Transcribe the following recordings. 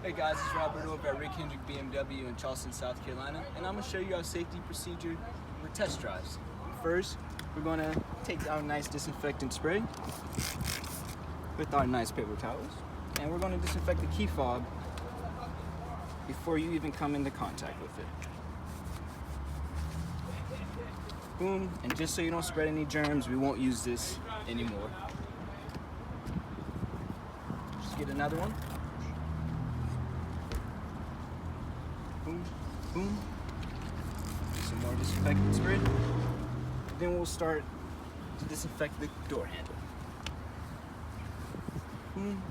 Hey guys, it's Robert over at Hendrick BMW in Charleston, South Carolina, and I'm going to show you our safety procedure for test drives. First, we're going to take our nice disinfectant spray with our nice paper towels, and we're going to disinfect the key fob before you even come into contact with it. Boom, and just so you don't spread any germs, we won't use this anymore. Just get another one. Boom, boom. Some more disinfectant spray. Then we'll start to disinfect the door handle. Boom.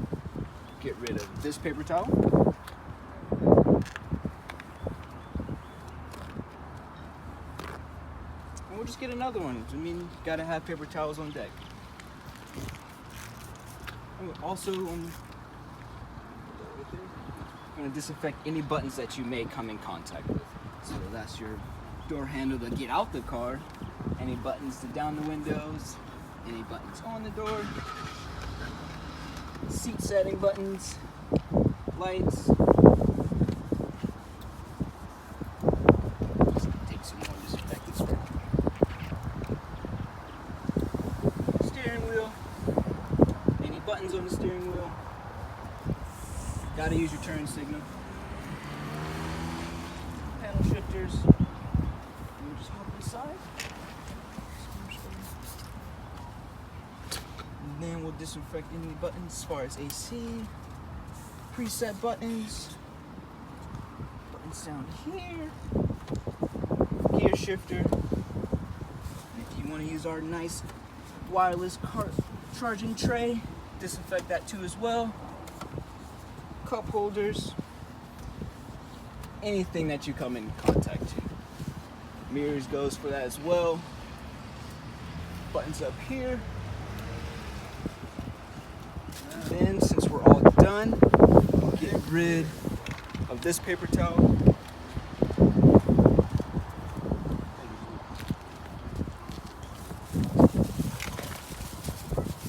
Get rid of this paper towel. And we'll just get another one. I mean, you gotta have paper towels on deck. And also, I'm going to disinfect any buttons that you may come in contact with. So that's your door handle to get out the car, any buttons to down the windows, any buttons on the door, seat setting buttons, lights. Just take some more disinfectant spray. Steering wheel, any buttons on the steering wheel. Gotta use your turn signal. Panel shifters. We'll just hop inside. And then we'll disinfect any buttons as far as AC, preset buttons, buttons down here, gear shifter. And if you want to use our nice wireless car charging tray, disinfect that too as well. Cup holders, anything that you come in contact to. Mirrors goes for that as well. Buttons up here. And then, since we're all done, we'll get rid of this paper towel. And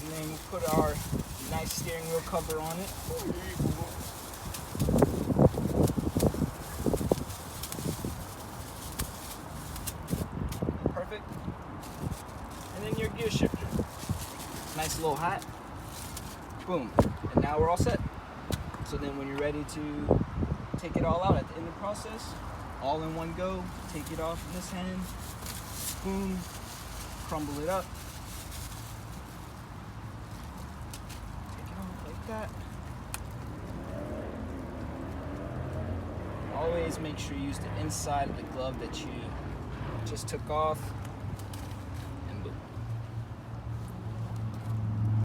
then we'll put our nice steering wheel cover on it. Perfect. And then your gear shifter. Nice little hat. Boom. And now we're all set. So then when you're ready to take it all out at the end of the process, all in one go, take it off in this hand. Boom. Crumble it up. Take it off like that. Always make sure you use the inside of the glove that you just took off.